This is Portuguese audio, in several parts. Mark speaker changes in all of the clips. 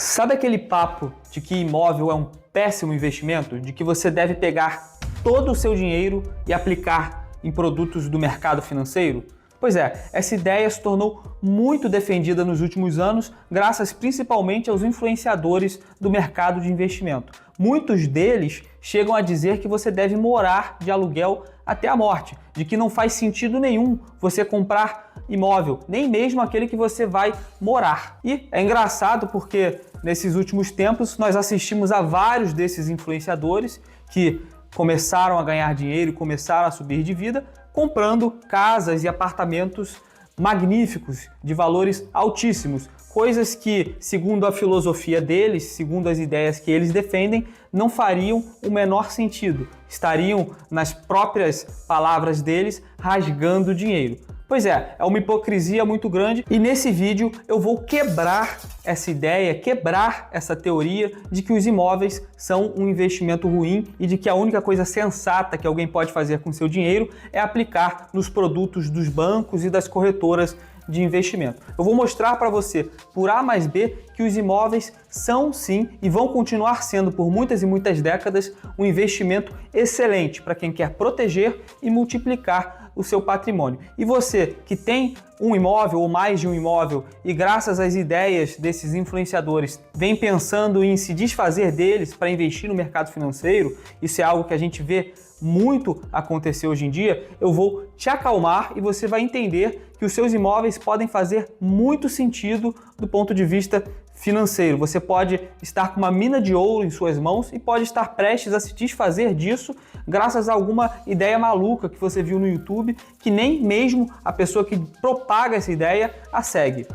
Speaker 1: Sabe aquele papo de que imóvel é um péssimo investimento? De que você deve pegar todo o seu dinheiro e aplicar em produtos do mercado financeiro? Pois é, essa ideia se tornou muito defendida nos últimos anos, graças principalmente aos influenciadores do mercado de investimento. Muitos deles chegam a dizer que você deve morar de aluguel até a morte, de que não faz sentido nenhum você comprar imóvel, nem mesmo aquele que você vai morar. E é engraçado porque nesses últimos tempos nós assistimos a vários desses influenciadores que começaram a ganhar dinheiro e começaram a subir de vida, comprando casas e apartamentos magníficos, de valores altíssimos, coisas que, segundo a filosofia deles, segundo as ideias que eles defendem, não fariam o menor sentido, estariam, nas próprias palavras deles, rasgando dinheiro. Pois é uma hipocrisia muito grande e nesse vídeo eu vou quebrar essa ideia, quebrar essa teoria de que os imóveis são um investimento ruim e de que a única coisa sensata que alguém pode fazer com seu dinheiro é aplicar nos produtos dos bancos e das corretoras de investimento. Eu vou mostrar para você, por A mais B, que os imóveis são sim e vão continuar sendo por muitas e muitas décadas um investimento excelente para quem quer proteger e multiplicar o seu patrimônio. E você que tem um imóvel ou mais de um imóvel e graças às ideias desses influenciadores vem pensando em se desfazer deles para investir no mercado financeiro, isso é algo que a gente vê muito acontecer hoje em dia, eu vou te acalmar e você vai entender que os seus imóveis podem fazer muito sentido do ponto de vista financeiro. Você pode estar com uma mina de ouro em suas mãos e pode estar prestes a se desfazer disso graças a alguma ideia maluca que você viu no YouTube que nem mesmo a pessoa que propaga essa ideia a segue.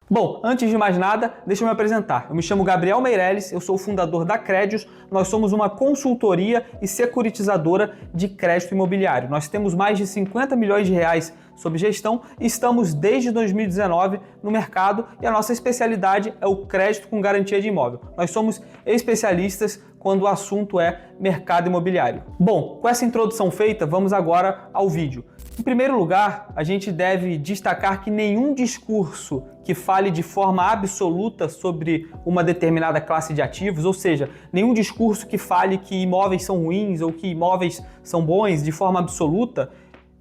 Speaker 1: Bom, antes de mais nada, deixa eu me apresentar. Eu me chamo Gabriel Meirelles, eu sou o fundador da Crédios, nós somos uma consultoria e securitizadora de crédito imobiliário. Nós temos mais de 50 milhões de reais sob gestão e estamos desde 2019 no mercado e a nossa especialidade é o crédito com garantia de imóvel. Nós somos especialistas quando o assunto é mercado imobiliário. Bom, com essa introdução feita, vamos agora ao vídeo. Em primeiro lugar, a gente deve destacar que nenhum discurso que fale de forma absoluta sobre uma determinada classe de ativos, ou seja, nenhum discurso que fale que imóveis são ruins ou que imóveis são bons de forma absoluta,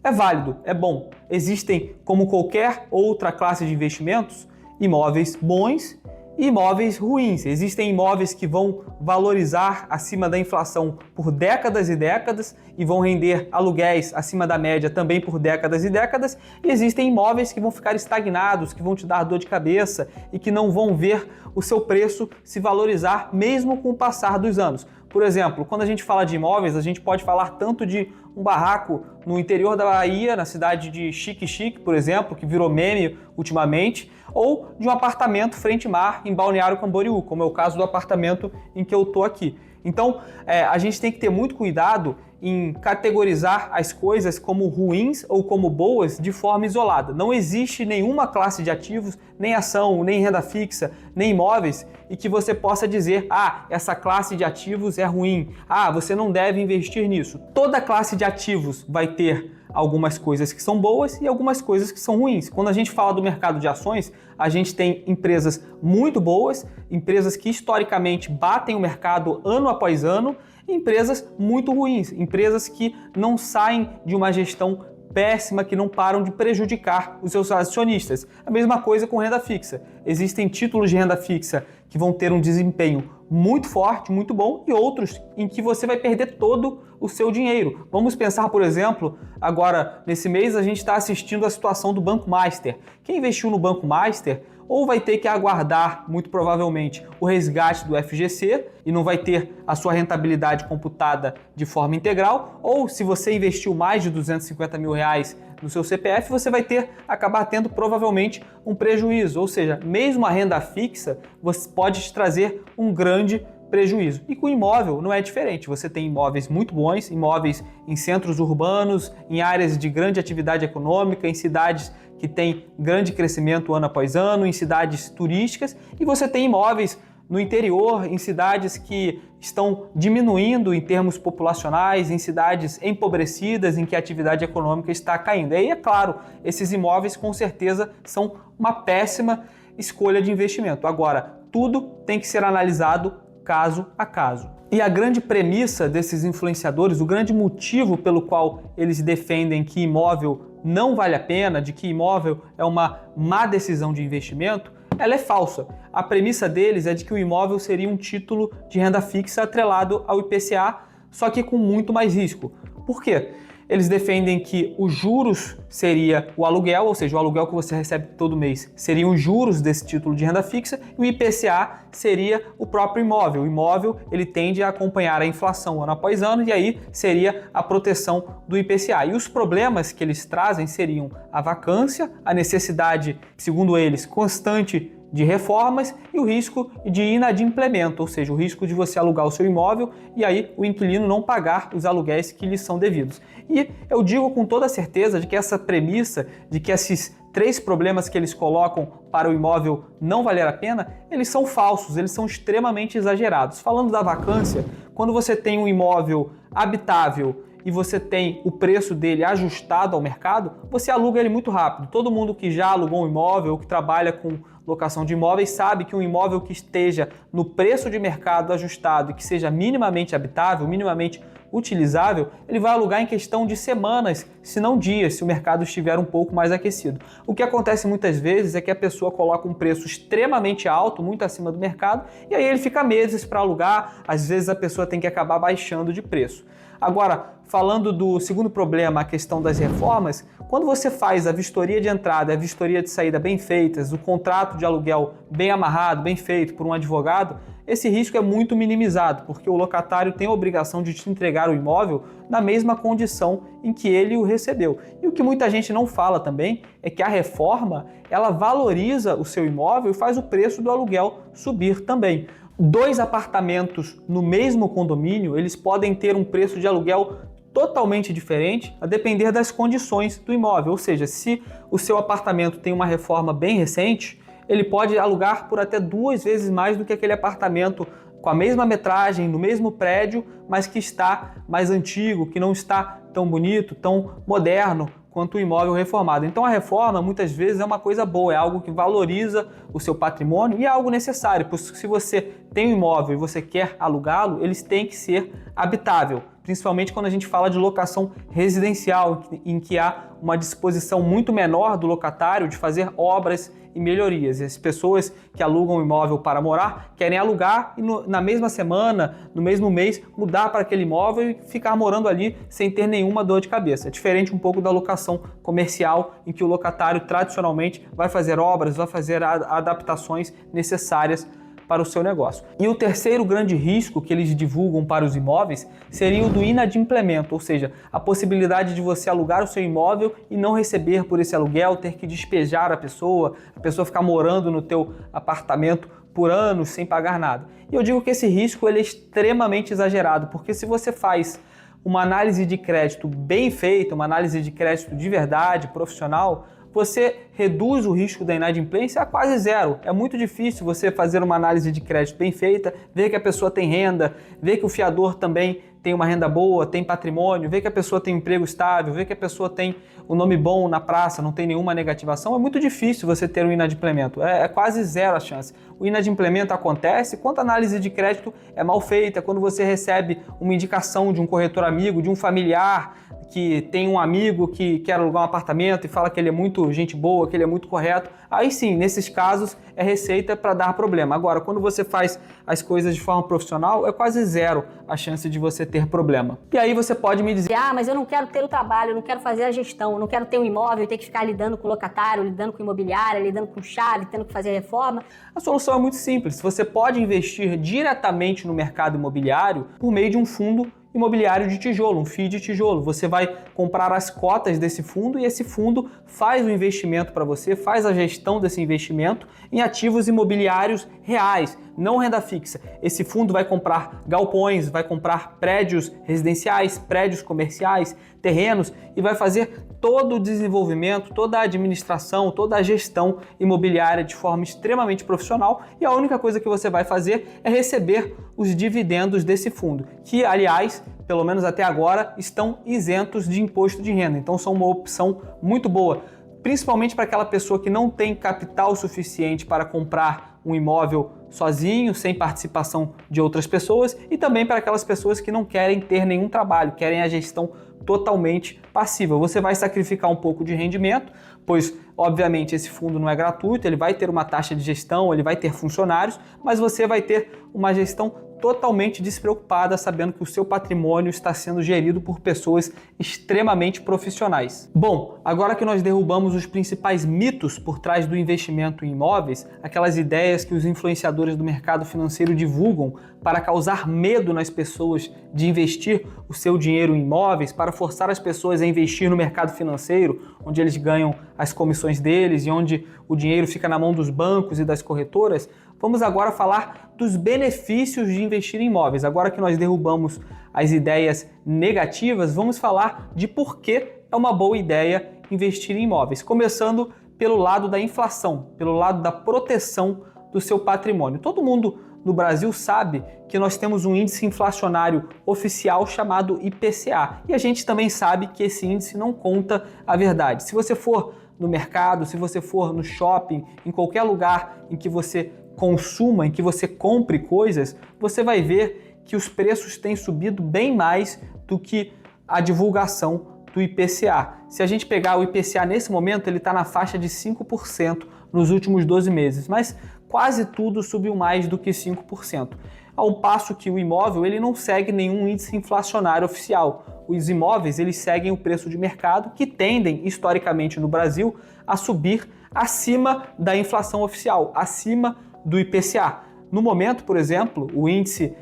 Speaker 1: é válido, é bom. Existem, como qualquer outra classe de investimentos, imóveis bons e imóveis ruins. Existem imóveis que vão valorizar acima da inflação por décadas e décadas e vão render aluguéis acima da média também por décadas e décadas. E existem imóveis que vão ficar estagnados, que vão te dar dor de cabeça e que não vão ver o seu preço se valorizar mesmo com o passar dos anos. Por exemplo, quando a gente fala de imóveis, a gente pode falar tanto de um barraco no interior da Bahia, na cidade de Xique-Xique, por exemplo, que virou meme ultimamente, ou de um apartamento frente-mar em Balneário Camboriú, como é o caso do apartamento em que eu estou aqui. Então, a gente tem que ter muito cuidado em categorizar as coisas como ruins ou como boas de forma isolada. Não existe nenhuma classe de ativos, nem ação, nem renda fixa, nem imóveis, e que você possa dizer, essa classe de ativos é ruim, você não deve investir nisso. Toda classe de ativos vai ter algumas coisas que são boas e algumas coisas que são ruins. Quando a gente fala do mercado de ações, a gente tem empresas muito boas, empresas que historicamente batem o mercado ano após ano, e empresas muito ruins, empresas que não saem de uma gestão péssima, que não param de prejudicar os seus acionistas. A mesma coisa com renda fixa. Existem títulos de renda fixa que vão ter um desempenho muito forte, muito bom, e outros em que você vai perder todo o seu dinheiro. Vamos pensar, por exemplo, agora nesse mês a gente está assistindo a situação do Banco Master. Quem investiu no Banco Master ou vai ter que aguardar, muito provavelmente, o resgate do FGC e não vai ter a sua rentabilidade computada de forma integral, ou se você investiu mais de 250 mil reais no seu CPF, você vai acabar tendo provavelmente um prejuízo, ou seja, mesmo a renda fixa você pode te trazer um grande prejuízo. E com imóvel não é diferente, você tem imóveis muito bons, imóveis em centros urbanos, em áreas de grande atividade econômica, em cidades que têm grande crescimento ano após ano, em cidades turísticas, e você tem imóveis no interior, em cidades que estão diminuindo em termos populacionais, em cidades empobrecidas, em que a atividade econômica está caindo. E aí, é claro, esses imóveis com certeza são uma péssima escolha de investimento. Agora, tudo tem que ser analisado caso a caso. E a grande premissa desses influenciadores, o grande motivo pelo qual eles defendem que imóvel não vale a pena, de que imóvel é uma má decisão de investimento, ela é falsa. A premissa deles é de que o imóvel seria um título de renda fixa atrelado ao IPCA, só que com muito mais risco. Por quê? Eles defendem que os juros seria o aluguel, ou seja, o aluguel que você recebe todo mês seriam os juros desse título de renda fixa, e o IPCA seria o próprio imóvel. O imóvel ele tende a acompanhar a inflação ano após ano, e aí seria a proteção do IPCA. E os problemas que eles trazem seriam a vacância, a necessidade, segundo eles, constante de reformas e o risco de inadimplemento, ou seja, o risco de você alugar o seu imóvel e aí o inquilino não pagar os aluguéis que lhes são devidos. E eu digo com toda certeza de que essa premissa, de que esses 3 problemas que eles colocam para o imóvel não valer a pena, eles são falsos, eles são extremamente exagerados. Falando da vacância, quando você tem um imóvel habitável e você tem o preço dele ajustado ao mercado, você aluga ele muito rápido. Todo mundo que já alugou um imóvel ou que trabalha com locação de imóveis sabe que um imóvel que esteja no preço de mercado ajustado e que seja minimamente habitável, minimamente utilizável, ele vai alugar em questão de semanas, se não dias, se o mercado estiver um pouco mais aquecido. O que acontece muitas vezes é que a pessoa coloca um preço extremamente alto, muito acima do mercado, e aí ele fica meses para alugar, às vezes a pessoa tem que acabar baixando de preço. Agora, falando do segundo problema, a questão das reformas, quando você faz a vistoria de entrada e a vistoria de saída bem feitas, o contrato de aluguel bem amarrado, bem feito por um advogado, esse risco é muito minimizado, porque o locatário tem a obrigação de te entregar o imóvel na mesma condição em que ele o recebeu. E o que muita gente não fala também é que a reforma, ela valoriza o seu imóvel e faz o preço do aluguel subir também. 2 apartamentos no mesmo condomínio, eles podem ter um preço de aluguel totalmente diferente a depender das condições do imóvel. Ou seja, se o seu apartamento tem uma reforma bem recente, ele pode alugar por até 2 vezes mais do que aquele apartamento com a mesma metragem, no mesmo prédio, mas que está mais antigo, que não está tão bonito, tão moderno quanto o imóvel reformado. Então a reforma muitas vezes é uma coisa boa, é algo que valoriza o seu patrimônio e é algo necessário, porque se você tem um imóvel e você quer alugá-lo, eles têm que ser habitável, principalmente quando a gente fala de locação residencial, em que há uma disposição muito menor do locatário de fazer obras e melhorias. E as pessoas que alugam o imóvel para morar querem alugar e na mesma semana, no mesmo mês, mudar para aquele imóvel e ficar morando ali sem ter nenhuma dor de cabeça. É diferente um pouco da locação comercial, em que o locatário tradicionalmente vai fazer obras, vai fazer adaptações necessárias para o seu negócio. E o terceiro grande risco que eles divulgam para os imóveis seria o do inadimplemento, ou seja, a possibilidade de você alugar o seu imóvel e não receber por esse aluguel, ter que despejar a pessoa ficar morando no teu apartamento por anos sem pagar nada. E eu digo que esse risco ele é extremamente exagerado, porque se você faz uma análise de crédito bem feita, uma análise de crédito de verdade, profissional, você reduz o risco da inadimplência a quase zero. É muito difícil você fazer uma análise de crédito bem feita, ver que a pessoa tem renda, ver que o fiador também tem uma renda boa, tem patrimônio, ver que a pessoa tem um emprego estável, ver que a pessoa tem um nome bom na praça, não tem nenhuma negativação. É muito difícil você ter um inadimplemento, é quase zero a chance. O inadimplemento acontece quando a análise de crédito é mal feita, quando você recebe uma indicação de um corretor amigo, de um familiar, que tem um amigo que quer alugar um apartamento e fala que ele é muito gente boa, que ele é muito correto, aí sim, nesses casos, é receita para dar problema. Agora, quando você faz as coisas de forma profissional, é quase zero a chance de você ter problema. E aí você pode me dizer:
Speaker 2: ah, mas eu não quero ter o trabalho, eu não quero fazer a gestão, eu não quero ter um imóvel, ter que ficar lidando com o locatário, lidando com imobiliária, lidando com chave, tendo que fazer reforma.
Speaker 1: A solução é muito simples. Você pode investir diretamente no mercado imobiliário por meio de um fundo imobiliário de tijolo, um FII de tijolo. Você vai comprar as cotas desse fundo e esse fundo faz o investimento para você, faz a gestão desse investimento em ativos imobiliários reais, não renda fixa. Esse fundo vai comprar galpões, vai comprar prédios residenciais, prédios comerciais, terrenos e vai fazer todo o desenvolvimento, toda a administração, toda a gestão imobiliária de forma extremamente profissional e a única coisa que você vai fazer é receber os dividendos desse fundo, que, aliás, pelo menos até agora, estão isentos de imposto de renda. Então são uma opção muito boa, principalmente para aquela pessoa que não tem capital suficiente para comprar um imóvel sozinho, sem participação de outras pessoas, e também para aquelas pessoas que não querem ter nenhum trabalho, querem a gestão totalmente passiva. Você vai sacrificar um pouco de rendimento, pois obviamente esse fundo não é gratuito, ele vai ter uma taxa de gestão, ele vai ter funcionários, mas você vai ter uma gestão totalmente despreocupada, sabendo que o seu patrimônio está sendo gerido por pessoas extremamente profissionais. Bom, agora que nós derrubamos os principais mitos por trás do investimento em imóveis, aquelas ideias que os influenciadores do mercado financeiro divulgam para causar medo nas pessoas de investir o seu dinheiro em imóveis, para forçar as pessoas a investir no mercado financeiro, onde eles ganham as comissões deles e onde o dinheiro fica na mão dos bancos e das corretoras, vamos agora falar dos benefícios de investir em imóveis. Agora que nós derrubamos as ideias negativas, vamos falar de por que é uma boa ideia investir em imóveis. Começando pelo lado da inflação, pelo lado da proteção do seu patrimônio. Todo mundo no Brasil sabe que nós temos um índice inflacionário oficial chamado IPCA. E a gente também sabe que esse índice não conta a verdade. Se você for no mercado, se você for no shopping, em qualquer lugar em que você consuma, em que você compre coisas, você vai ver que os preços têm subido bem mais do que a divulgação do IPCA. Se a gente pegar o IPCA nesse momento, ele está na faixa de 5% nos últimos 12 meses, mas quase tudo subiu mais do que 5%. Ao passo que o imóvel ele não segue nenhum índice inflacionário oficial. Os imóveis eles seguem o preço de mercado, que tendem, historicamente no Brasil, a subir acima da inflação oficial, acima do IPCA. No momento, por exemplo, o índice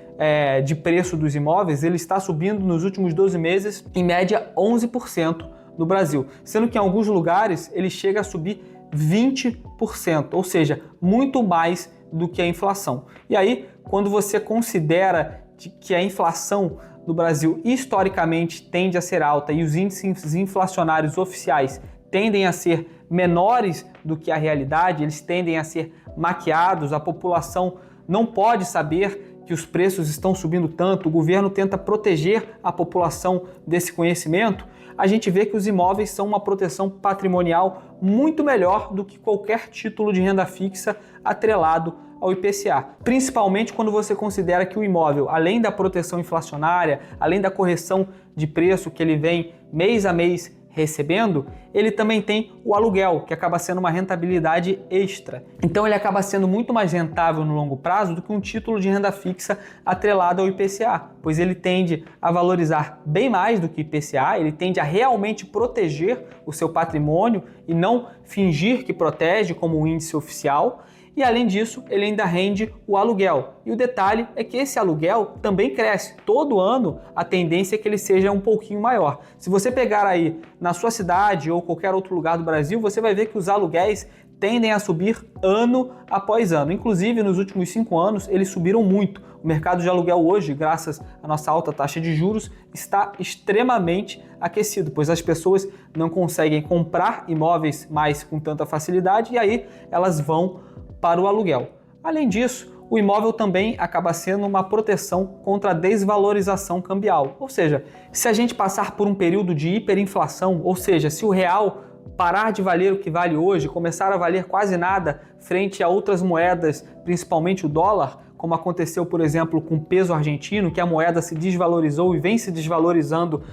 Speaker 1: de preço dos imóveis ele está subindo nos últimos 12 meses, em média 11% no Brasil, sendo que em alguns lugares ele chega a subir 20%, ou seja, muito mais do que a inflação. E aí, quando você considera que a inflação no Brasil historicamente tende a ser alta e os índices inflacionários oficiais tendem a ser menores do que a realidade, eles tendem a ser maquiados, a população não pode saber que os preços estão subindo tanto, o governo tenta proteger a população desse conhecimento, a gente vê que os imóveis são uma proteção patrimonial muito melhor do que qualquer título de renda fixa atrelado ao IPCA. Principalmente quando você considera que o imóvel, além da proteção inflacionária, além da correção de preço que ele vem mês a mês recebendo, ele também tem o aluguel, que acaba sendo uma rentabilidade extra. Então ele acaba sendo muito mais rentável no longo prazo do que um título de renda fixa atrelado ao IPCA, pois ele tende a valorizar bem mais do que o IPCA, ele tende a realmente proteger o seu patrimônio e não fingir que protege como um índice oficial. E além disso, ele ainda rende o aluguel. E o detalhe é que esse aluguel também cresce. Todo ano a tendência é que ele seja um pouquinho maior. Se você pegar aí na sua cidade ou qualquer outro lugar do Brasil, você vai ver que os aluguéis tendem a subir ano após ano. Inclusive, nos últimos 5 anos, eles subiram muito. O mercado de aluguel hoje, graças à nossa alta taxa de juros, está extremamente aquecido, pois as pessoas não conseguem comprar imóveis mais com tanta facilidade e aí elas vão para o aluguel. Além disso, o imóvel também acaba sendo uma proteção contra a desvalorização cambial. Ou seja, se a gente passar por um período de hiperinflação, ou seja, se o real parar de valer o que vale hoje, começar a valer quase nada frente a outras moedas, principalmente o dólar, como aconteceu, por exemplo, com o peso argentino, que a moeda se desvalorizou e vem se desvalorizando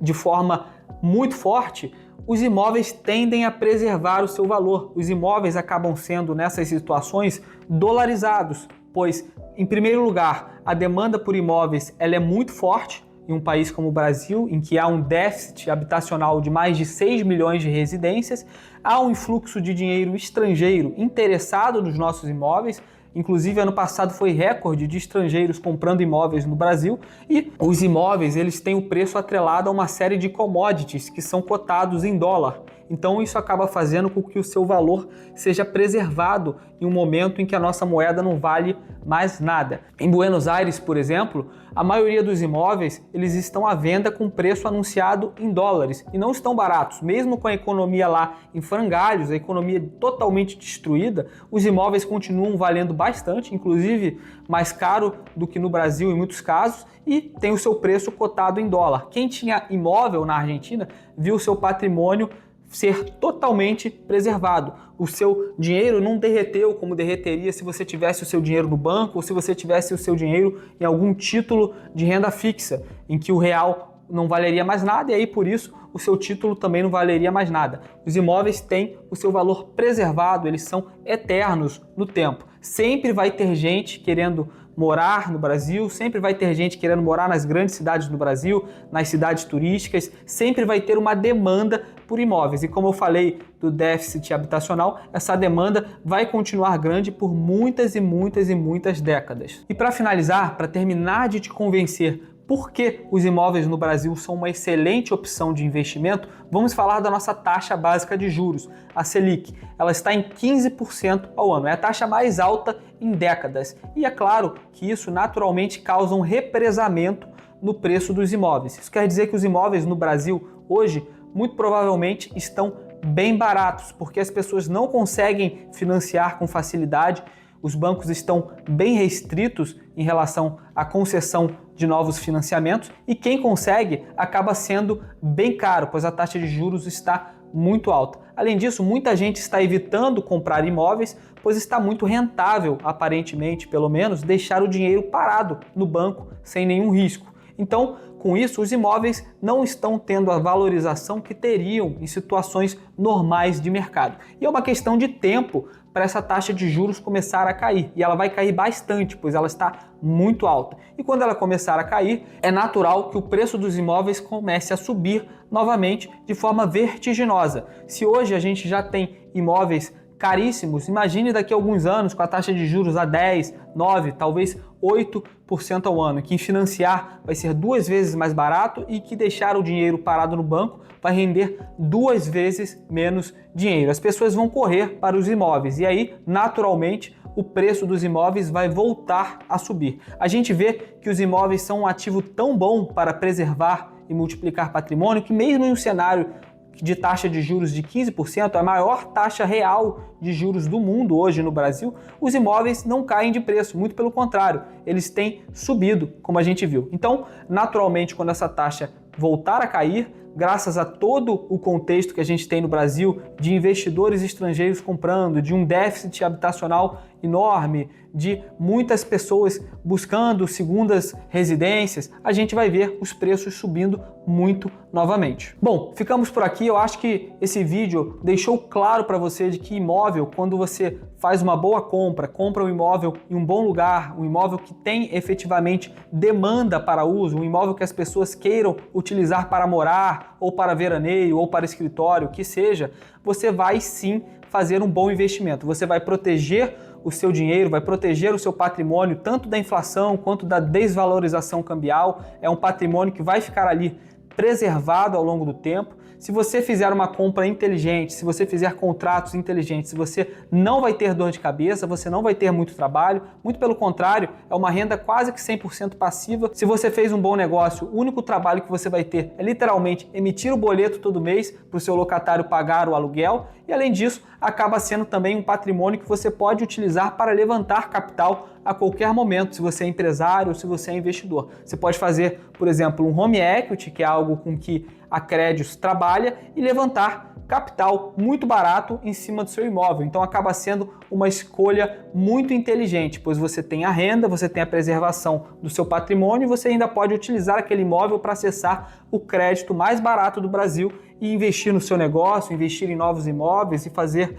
Speaker 1: de forma muito forte, os imóveis tendem a preservar o seu valor. Os imóveis acabam sendo, nessas situações, dolarizados, pois, em primeiro lugar, a demanda por imóveis ela é muito forte em um país como o Brasil, em que há um déficit habitacional de mais de 6 milhões de residências, há um influxo de dinheiro estrangeiro interessado nos nossos imóveis. Inclusive, ano passado foi recorde de estrangeiros comprando imóveis no Brasil e os imóveis eles têm o preço atrelado a uma série de commodities que são cotados em dólar. Então isso acaba fazendo com que o seu valor seja preservado em um momento em que a nossa moeda não vale mais nada. Em Buenos Aires, por exemplo, a maioria dos imóveis eles estão à venda com preço anunciado em dólares e não estão baratos. Mesmo com a economia lá em frangalhos, a economia totalmente destruída, os imóveis continuam valendo bastante, inclusive mais caro do que no Brasil em muitos casos, e tem o seu preço cotado em dólar. Quem tinha imóvel na Argentina viu o seu patrimônio ser totalmente preservado. O seu dinheiro não derreteu como derreteria se você tivesse o seu dinheiro no banco ou se você tivesse o seu dinheiro em algum título de renda fixa, em que o real não valeria mais nada e aí por isso o seu título também não valeria mais nada. Os imóveis têm o seu valor preservado, eles são eternos no tempo. Sempre vai ter gente querendo morar no Brasil, sempre vai ter gente querendo morar nas grandes cidades do Brasil, nas cidades turísticas, sempre vai ter uma demanda por imóveis. E como eu falei do déficit habitacional, essa demanda vai continuar grande por muitas e muitas e muitas décadas. E para finalizar, para terminar de te convencer por que os imóveis no Brasil são uma excelente opção de investimento, vamos falar da nossa taxa básica de juros, a Selic. Ela está em 15% ao ano, é a taxa mais alta em décadas. E é claro que isso naturalmente causa um represamento no preço dos imóveis. Isso quer dizer que os imóveis no Brasil hoje, muito provavelmente, estão bem baratos, porque as pessoas não conseguem financiar com facilidade. Os bancos estão bem restritos em relação à concessão de novos financiamentos e quem consegue acaba sendo bem caro, pois a taxa de juros está muito alta. Além disso, muita gente está evitando comprar imóveis, pois está muito rentável, aparentemente, pelo menos, deixar o dinheiro parado no banco sem nenhum risco. Então, com isso, os imóveis não estão tendo a valorização que teriam em situações normais de mercado. E é uma questão de tempo para essa taxa de juros começar a cair. E ela vai cair bastante, pois ela está muito alta. E quando ela começar a cair, é natural que o preço dos imóveis comece a subir novamente de forma vertiginosa. Se hoje a gente já tem imóveis caríssimos, imagine daqui a alguns anos com a taxa de juros a 10, 9, talvez 8% ao ano, que financiar vai ser 2 vezes mais barato e que deixar o dinheiro parado no banco vai render 2 vezes menos dinheiro. As pessoas vão correr para os imóveis e aí, naturalmente, o preço dos imóveis vai voltar a subir. A gente vê que os imóveis são um ativo tão bom para preservar e multiplicar patrimônio que mesmo em um cenário de taxa de juros de 15%, a maior taxa real de juros do mundo hoje no Brasil, os imóveis não caem de preço, muito pelo contrário, eles têm subido, como a gente viu. Então, naturalmente, quando essa taxa voltar a cair, graças a todo o contexto que a gente tem no Brasil de investidores estrangeiros comprando, de um déficit habitacional enorme, de muitas pessoas buscando segundas residências, a gente vai ver os preços subindo muito novamente. Bom, ficamos por aqui. Eu acho que esse vídeo deixou claro para você de que imóvel, quando você faz uma boa compra um imóvel em um bom lugar, um imóvel que tem efetivamente demanda para uso, um imóvel que as pessoas queiram utilizar para morar, ou para veraneio, ou para escritório, o que seja, você vai sim fazer um bom investimento. Você vai proteger o seu dinheiro, vai proteger o seu patrimônio tanto da inflação quanto da desvalorização cambial. É um patrimônio que vai ficar ali preservado ao longo do tempo. Se você fizer uma compra inteligente, se você fizer contratos inteligentes, se você não vai ter dor de cabeça, você não vai ter muito trabalho, muito pelo contrário, é uma renda quase que 100% passiva. Se você fez um bom negócio, o único trabalho que você vai ter é literalmente emitir o boleto todo mês para o seu locatário pagar o aluguel e, além disso, acaba sendo também um patrimônio que você pode utilizar para levantar capital a qualquer momento, se você é empresário ou se você é investidor. Você pode fazer, por exemplo, um home equity, que é algo com que a Credios trabalha, e levantar capital muito barato em cima do seu imóvel. Então acaba sendo uma escolha muito inteligente, pois você tem a renda, você tem a preservação do seu patrimônio e você ainda pode utilizar aquele imóvel para acessar o crédito mais barato do Brasil e investir no seu negócio, investir em novos imóveis e fazer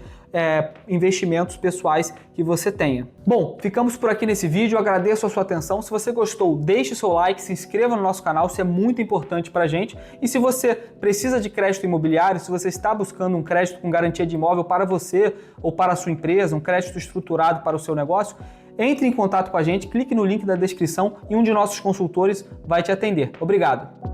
Speaker 1: investimentos pessoais que você tenha. Bom, ficamos por aqui nesse vídeo, eu agradeço a sua atenção. Se você gostou, deixe seu like, se inscreva no nosso canal, isso é muito importante pra gente. E se você precisa de crédito imobiliário, se você está buscando um crédito com garantia de imóvel para você ou para a sua empresa, um crédito estruturado para o seu negócio, entre em contato com a gente, clique no link da descrição e um de nossos consultores vai te atender. Obrigado!